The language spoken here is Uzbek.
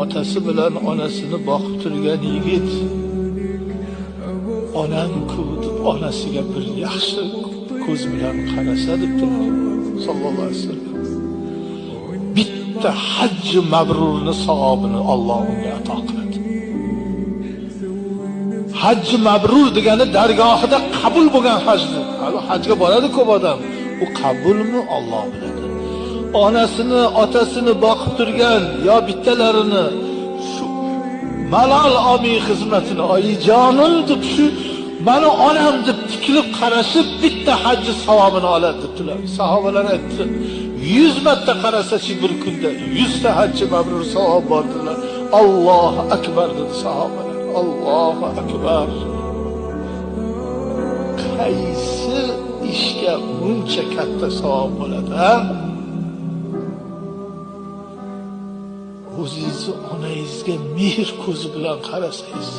Otasi bilan onasini boqib turgan yigit, onam-ku deb onasiga bir yaxshi ko'z bilan qarasa debdi sallallohu alayhi vasallam. Bitta hajj mabrurni savobini Alloh unga ato qiladi. Hajj mabrur degani dargohida qabul bo'lgan hajdir. Hali hajga boradi ko'p odam. U qabulmi Alloh biladi. Onasini, otasini boqib turgan yo bittalarini shu malol omiy xizmatini oyijonim deb shu mani onam deb tikilib qarashib bitta hajj savobini oladi debdilar. Sahobalar aytdi, 100 marta qarasa-chi bir kunda 100 ta hajj mabrur savob bordilar. Allohu akbar dedi sahobalar. Allohu akbar. Qaysi ishga buncha katta savob bo'ladi, ha? O'zingizni onangizga mehr ko'zi bilan qarasangiz,